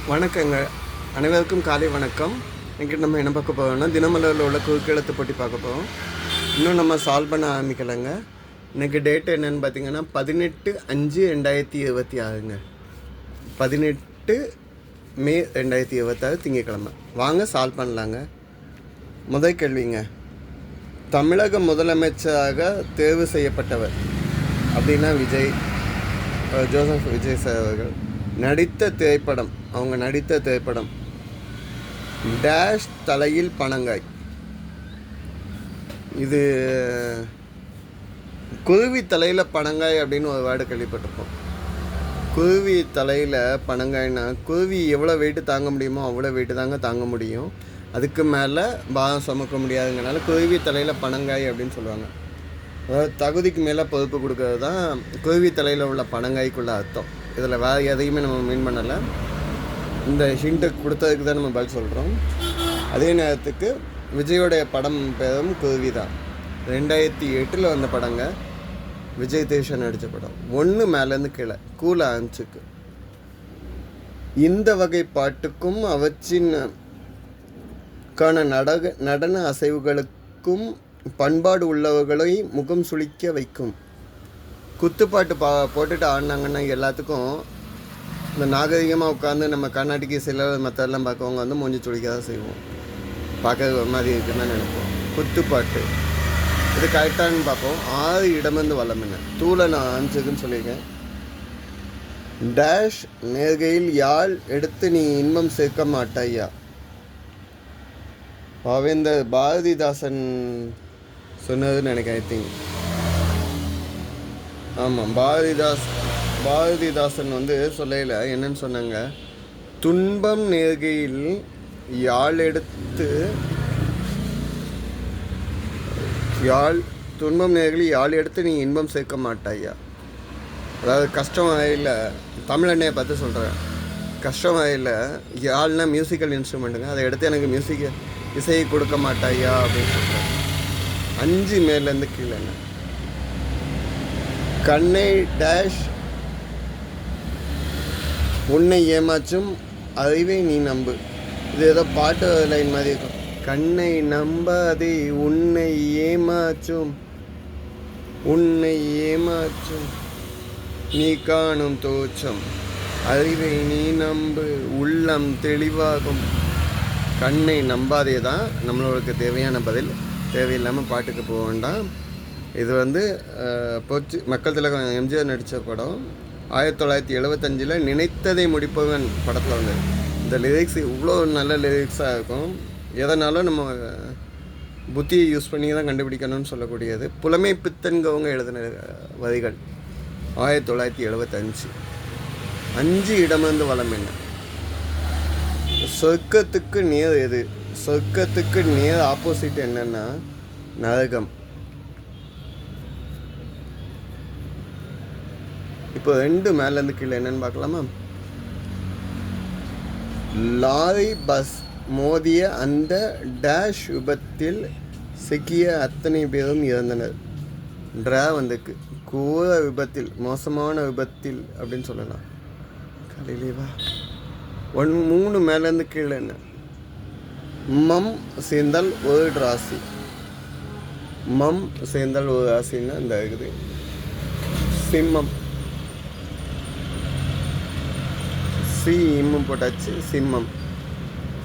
வணக்கங்க. அனைவருக்கும் காலை வணக்கம். இன்றைக்கி நம்ம என்ன பார்க்க போகிறோம்னா, தினமலரில் உள்ள குறுக்கெழுத்து போட்டி பார்க்க போகிறோம். இன்னும் நம்ம சால்வ் பண்ண ஆரம்பிக்கலைங்க. இன்றைக்கி டேட் என்னென்னு பார்த்தீங்கன்னா 18/5/2026ங்க. 18 மே 2026 திங்கட்கிழமை. வாங்க சால்வ் பண்ணலாங்க. முதல் கேள்விங்க, தமிழக முதலமைச்சராக தேர்வு செய்யப்பட்டவர் அப்படின்னா ஜோசப் விஜய் சார் அவர்கள் நடித்த திரைப்படம், அவங்க நடித்த திரைப்படம் டேஷ் தலையில் பனங்காய். இது குருவி தலையில் பனங்காய் அப்படின்னு ஒரு வேர்டு கேள்விப்பட்டிருப்போம். குருவி தலையில் பனங்காய்னா குருவி எவ்வளோ வெயிட்டு தாங்க முடியுமோ அவ்வளோ வெயிட்டு தாங்க தாங்க முடியும். அதுக்கு மேலே பாரம் சுமக்க முடியாதுங்கனால குருவி தலையில் பனங்காய் அப்படின்னு சொல்லுவாங்க. அதாவது தகுதிக்கு மேலே பொறுப்பு கொடுக்கறது தான் குருவி தலையில் உள்ள பனங்காய்க்குள்ள அர்த்தம். இதில் வேறு எதையுமே நம்ம மீன் பண்ணலை. இந்த ஹிண்ட்டு கொடுத்ததுக்கு தான் நம்ம பதில் சொல்கிறோம். அதே நேரத்துக்கு விஜயோடைய படம் பேரும் குருவி தான். 2008 வந்த படங்க. விஜய் தேஷன் நடித்த படம். 1 மேலேருந்து கீழே கூல ஆரம்பிச்சுக்கு. இந்த வகை பாட்டுக்கும் அவற்றின் நடன அசைவுகளுக்கும் பண்பாடு உள்ளவர்களை முகம் சுளிக்க வைக்கும். குத்துப்பாட்டு போட்டுட்டு ஆடினாங்கன்னா எல்லாத்துக்கும் இந்த நாகரிகமாக உட்காந்து நம்ம கர்நாடிக் இசையில் மற்றெல்லாம் பார்க்கவங்க வந்து மூஞ்சி சுளிக்க தான் செய்வோம். பார்க்க ஒரு மாதிரி இருக்குன்னு நினைப்போம். குத்துப்பாட்டு இது கரெக்டானு பார்ப்போம். 6 இடமிருந்து வளம் என்ன தூளை நான் ஆஞ்சுக்குன்னு சொல்லியிருக்கேன். டேஷ் நேர்கையில் யாழ் எடுத்து நீ இன்பம் சேர்க்க மாட்டாயா. பாவேந்தர் பாரதிதாசன் சொன்னதுன்னு நினைக்கிறேன். ஐ திங்க் ஆமாம், பாரதிதாசன் வந்து சொல்லையில் என்னன்னு சொன்னாங்க, துன்பம் நேர்கையில் யாழ் எடுத்து நீ இன்பம் சேர்க்க மாட்டாயா. அதாவது கஷ்டம் வகையில் தமிழண்ணையை பார்த்து சொல்கிறேன். கஷ்டம் வகையில் யாழ்னா மியூசிக்கல் இன்ஸ்ட்ருமெண்ட்டுங்க, அதை எடுத்து எனக்கு இசையை கொடுக்க மாட்டாயா அப்படின்னு சொல்கிறேன். 5 மேலேருந்து கீழேங்க. கண்ணை டேஷ் உன்னை ஏமாச்சும் அறிவை நீ நம்பு. இது ஏதோ பாட்டு லைன் மாதிரி இருக்கும். கண்ணை நம்பாதே உன்னை ஏமாச்சும் நீ காணும் தோற்றம், அறிவை நீ நம்பு உள்ளம் தெளிவாகும். கண்ணை நம்பாதே தான் நம்மளுக்கு தேவையான பதில். தேவையில்லாமல் பாட்டுக்கு போக வேண்டாம். இது வந்து மக்கள் திலகம் எம்ஜிஆர் நடித்த படம். 1975 நினைத்ததை முடிப்பவன் படத்தில் வந்து இந்த லிரிக்ஸ் இவ்வளோ நல்ல லிரிக்ஸாக இருக்கும். எதனாலும் நம்ம புத்தியை யூஸ் பண்ணி தான் கண்டுபிடிக்கணும்னு சொல்லக்கூடியது. புலமை பித்தன்கவங்க எழுதின வரிகள். 1975. 5 இடமிருந்து வளம் என்ன. சொர்க்கத்துக்கு நேர் எது? சொர்க்கத்துக்கு நேர் ஆப்போசிட் என்னன்னா நரகம். இப்போ 2 மேலேருந்து கீழே என்னன்னு பார்க்கலாமா. லாரி பஸ் மோதிய அந்த டேஷ் விபத்தில் சிக்கிய அத்தனை பேரும் இறந்தனர். வந்துக்கு கூற விபத்தில், மோசமான விபத்தில் அப்படின்னு சொல்லலாம். காலையிலேவா 3 மேலேருந்து கீழே என்ன. மம் சேர்ந்தால் ஒரு ராசி. மம் சேர்ந்தால் ஒரு ராசின்னா இந்த இருக்குது சிம்மம். இம்மும் போட்டாச்சு, சிம்மம்.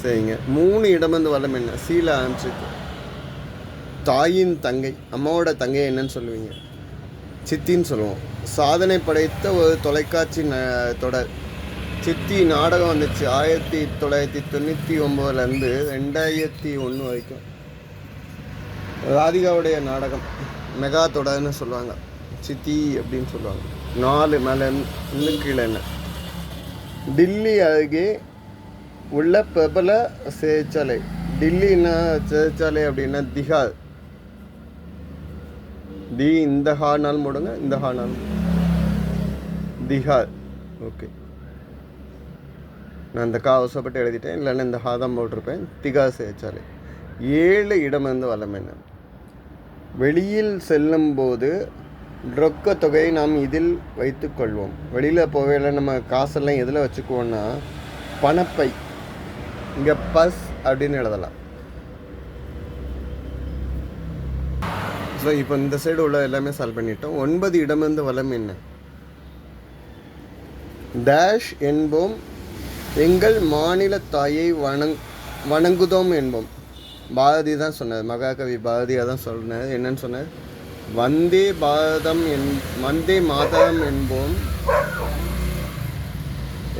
சரிங்க. 3 இடமிருந்து வளம் என்ன. சீல ஆரம்பிச்சுக்கு. தாயின் தங்கை, அம்மாவோட தங்கை என்னன்னு சொல்லுவீங்க? சித்தின்னு சொல்லுவோம். சாதனை படைத்த ஒரு தொலைக்காட்சி தொடர். சித்தி நாடகம் வந்துச்சு 1999 2001 வரைக்கும். ராதிகாவுடைய நாடகம் மெகா தொடர்னு சொல்லுவாங்க. சித்தி அப்படின்னு சொல்லுவாங்க. 4 மேலே இருந்து கீழே என்ன. டில்லி அருகே உள்ள பிரபல சிறைச்சாலை. டில்லின்னா சிறைச்சாலை அப்படின்னா திஹார். இந்த ஹானால் போடுங்க, இந்த ஹானால் திஹார். ஓகே, நான் இந்த அவசரப்பட்டு எழுதிட்டேன், இல்லைன்னா இந்த ஹாதான் போட்டிருப்பேன். திகார் சிறைச்சாலை. 7 இடமிருந்து வளம் என்ன. வெளியில் செல்லும்போது ரொக்க தொகையை நாம் இதில் வைத்து கொள்வோம். வெளியில் போகையில் நம்ம காசெல்லாம் எதில் வச்சுக்குவோன்னா பணப்பை, இங்கே பஸ் அப்படின்னு எழுதலாம். ஸோ இப்போ இந்த சைடு உள்ள எல்லாமே சால்வ் பண்ணிட்டோம். 9 இடமிருந்து வலம் என்ன? டேஷ் என்போம், எங்கள் மாநில தாயை வணங்குதோம் என்போம். பாரதி தான் சொன்னது, மகாகவி பாரதியாக தான் சொன்னது. என்னன்னு சொன்னது? வந்தே மாதரம் என்போம்,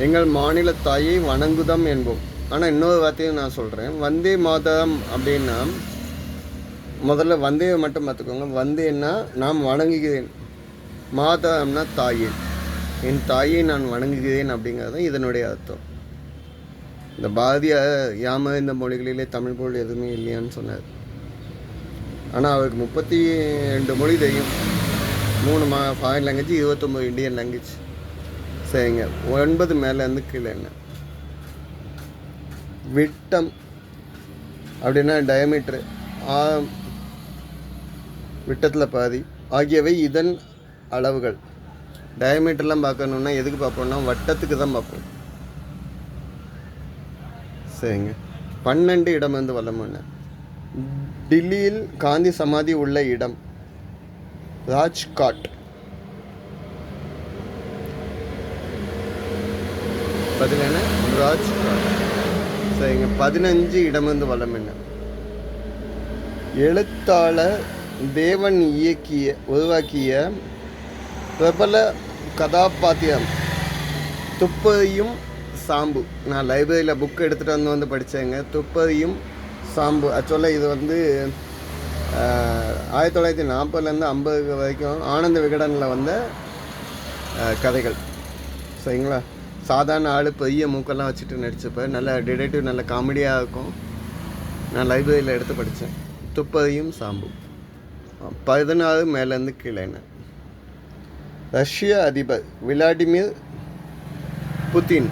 எங்கள் மாநில தாயை வணங்குதம் என்போம். ஆனால் இன்னொரு வார்த்தையும் நான் சொல்கிறேன். வந்தே மாதரம் அப்படின்னா முதல்ல வந்தேவை மட்டும் பார்த்துக்கோங்க. வந்தேன்னா நாம் வணங்குகிறேன், மாதரம்னா தாயை, என் தாயை நான் வணங்குகிறேன் அப்படிங்கிறது இதனுடைய அர்த்தம். இந்த பாரதியார் யாம இந்த மொழிகளிலே தமிழ் பொருள் எதுவுமே இல்லையான்னு சொன்னார். ஆனால் அவருக்கு 32 மொழி தெரியும். 3 ஃபாரின் லாங்குவேஜ், 29 இந்தியன் லாங்குவேஜ். சரிங்க, 9 மேலேருந்து கீழே என்ன? விட்டம் அப்படின்னா டயமீட்ரு, விட்டத்தில் பாதி ஆகியவை இதன் அளவுகள். டயமீட்டர்லாம் பார்க்கணுன்னா எதுக்கு பார்ப்போம்னா வட்டத்துக்கு தான் பார்ப்போம். சரிங்க, 12 இடமிருந்து வலம் என்ன? டில்லியில் காந்தி சமாதி உள்ள இடம் ராஜ்காட். பதினென ராஜ்காட். சரிங்க, 15 இடமிருந்து வலம் என்ன? எழுத்தாளர் தேவன் உருவாக்கிய பிரபல கதாபாத்திரம் துப்பறியும் சாம்பு. நான் லைப்ரரியில் புக் எடுத்துகிட்டு வந்து படித்தேங்க. துப்பறியும் சாம்பு. ஆக்சுவலாக இது 1940லேருந்து 50 வரைக்கும் ஆனந்த விகடனில் வந்த கதைகள். சரிங்களா? சாதாரண ஆள் பெரிய மூக்கெல்லாம் வச்சுட்டு நடித்தப்போ நல்ல டிடெக்டிவ், நல்ல காமெடியாக இருக்கும். நான் லைப்ரரியில் எடுத்து படித்தேன். துப்பறியும் சாம்பு. 14 மேலேருந்து கீழே என்ன? ரஷ்ய அதிபர் விளாடிமிர் புதின்.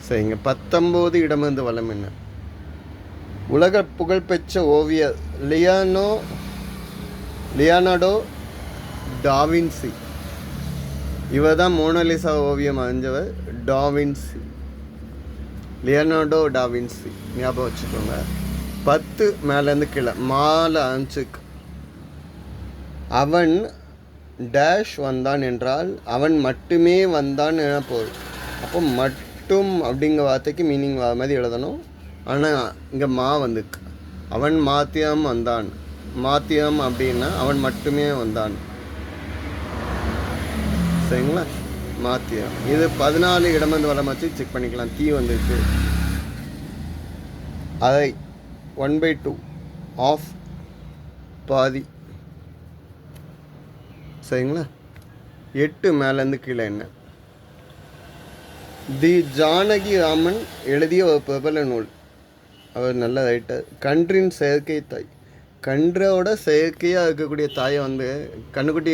சரிங்க, 19 இடமிருந்து வலம் என்ன? உலக புகழ்பெற்ற ஓவியர் லியோனார்டோ டாவின்சி. இவர் தான் மோனாலிசா ஓவியம் அறிஞ்சவர். டாவின்சி, லியோனார்டோ டாவின்சி, ஞாபகம் வச்சுக்கோங்க. 10 மேலேருந்து கீழே மாலை அஞ்சுக்கு. அவன் டேஷ் வந்தான் என்றால் அவன் மட்டுமே வந்தான் என பொருள். அப்போ மட்டும் அப்படிங்கிற வார்த்தைக்கு மீனிங் வர மாதிரி எழுதணும். ஆனால் இங்கே வந்துக்கு. அவன் மாத்தியம் வந்தான். மாத்தியம் அப்படின்னா அவன் மட்டுமே வந்தான். சரிங்களா? மாத்தியம். இது 14 இடமிருந்து வலம் வச்சு செக் பண்ணிக்கலாம். தீ வந்துருக்கு. அதை 1/2 ஆஃப் பாதி. சரிங்களா? 8 மேலேருந்து கீழே என்ன? தி ஜானகி ராமன் எழுதிய ஒரு பிரபல நூல். அவர் நல்ல ரைட்டர். கன்றின் செயற்கை தாய். கன்றோட செயற்கையாக இருக்கக்கூடிய தாயை கண்ணுக்குட்டி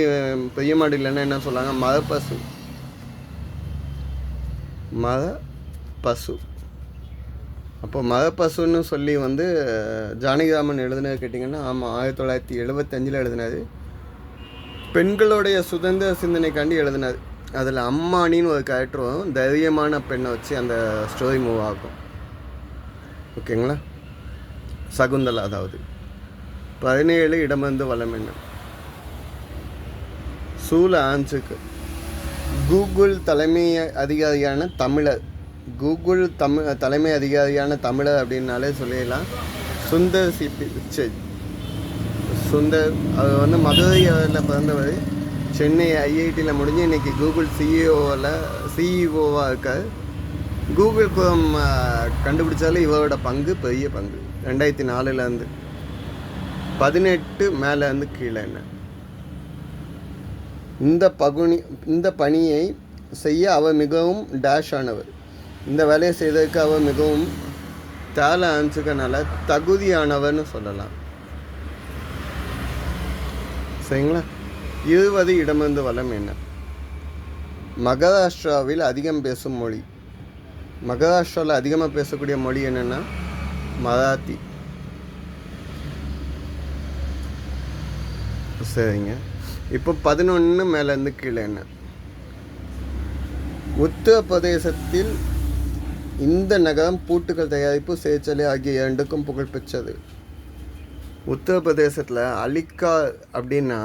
பெரிய மாடு இல்லைன்னா என்ன சொல்லாங்க? மதப்பசு. மதப்பசு. அப்போ மதப்பசுன்னு சொல்லி ஜானகிராமன் எழுதினது கேட்டிங்கன்னா, ஆமாம், 1975 எழுதினார். பெண்களுடைய சுதந்திர சிந்தனைக்காண்டி எழுதினார். அதில் அம்மானின்னு ஒரு கேரக்டரும் தைரியமான பெண்ணை வச்சு அந்த ஸ்டோரி மூவ் ஆகும். ஓகேங்களா? சகுந்தலா. அதாவது 17 இடமிருந்து வலம் என்ன? சூழ ஆன்ஸுக்கு. கூகுள் தலைமை அதிகாரியான தமிழர். கூகுள் தலைமை அதிகாரியான தமிழர் அப்படின்னாலே சொல்லிடலாம் சுந்தர் பிச்சை. சுந்தர் அவர் மதுரையில் பிறந்தவர். சென்னை ஐஐடியில் முடிஞ்சு இன்றைக்கி கூகுள் சிஇஓவாக இருக்கார். கூகுள் குரோம் கண்டுபிடிச்சாலும் இவரோட பங்கு பெரிய பங்கு. 2004 18 மேலேருந்து கீழே என்ன? இந்த பணியை செய்ய அவர் மிகவும் டேஷ் ஆனவர். இந்த வேலையை செய்ததற்கு அவர் மிகவும் தேலை ஆன்சுக்கனால தகுதியானவர்னு சொல்லலாம். சரிங்களா? 20 இடமிருந்து வலம் என்ன? மகாராஷ்டிராவில் அதிகம் பேசும் மொழி. மகாராஷ்டிராவில் அதிகமாக பேசக்கூடிய மொழி என்னென்னா மராத்தி. சரிங்க, இப்போ 11 மேலேருந்து கீழே என்ன? உத்தரப்பிரதேசத்தில் இந்த நகரம் பூட்டுகள் தயாரிப்பு, சேச்சலை ஆகிய இரண்டுக்கும் புகழ்பெற்றது. உத்தரப்பிரதேசத்தில் அலிகா அப்படின்னா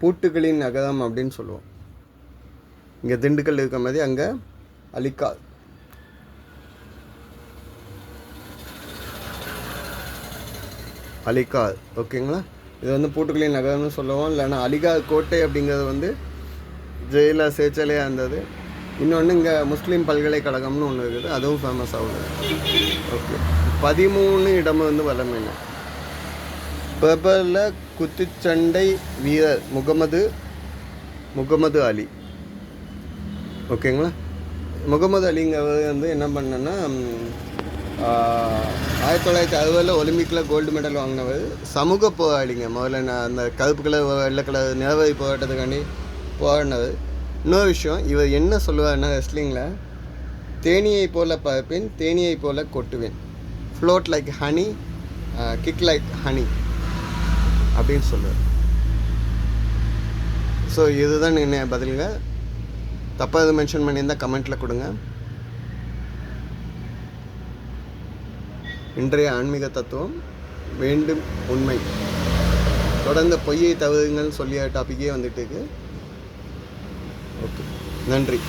பூட்டுகளின் நகரம் அப்படின்னு சொல்லுவோம். இங்கே திண்டுக்கல் இருக்க மாதிரி அங்கே அலிகா. அலிகார், ஓகேங்களா. இது வந்து பூட்டுகளின் நகரம்னு சொல்லுவோம். இல்லைன்னா அலிகார் கோட்டை அப்படிங்கிறது ஜெயிலா சேச்சலையாக இருந்தது. இன்னொன்று இங்கே முஸ்லீம் பல்கலைக்கழகம்னு ஒன்று இருக்குது, அதுவும் ஃபேமஸ் ஆகுது. ஓகே, 13 இடம் வல்லமையின. பிரபல குத்துச்சண்டை வீரர் முகமது அலி, ஓகேங்களா. முகமது அலிங்கிறவர் என்ன பண்ணனா 1960 ஒலிம்பிக்கில் கோல்டு மெடல் வாங்கினவர். சமூக போராளிங்க. முதல்ல அந்த கருப்பு கலர் வெள்ளை கலர் நிலவரி போராட்டத்துக்காண்டி போராடினவர். இன்னொரு விஷயம், இவர் என்ன சொல்லுவார்னா ரெஸ்லிங்கில், தேனியை போல் பறப்பேன், தேனியை போல் கொட்டுவேன், float like honey, kick like honey அப்படின்னு சொல்லுவார். ஸோ இதுதான் என்ன பதிலுங்க. தப்பாக எதுவும் மென்ஷன் பண்ணியிருந்தால் கமெண்ட்டில் கொடுங்க. இன்றைய ஆன்மீக தத்துவம் வேண்டும் உண்மை. தொடர்ந்து பொய்யை தவறுங்கள்னு சொல்லிய டாப்பிக்கே வந்துட்டு இருக்கு. ஓகே, நன்றி.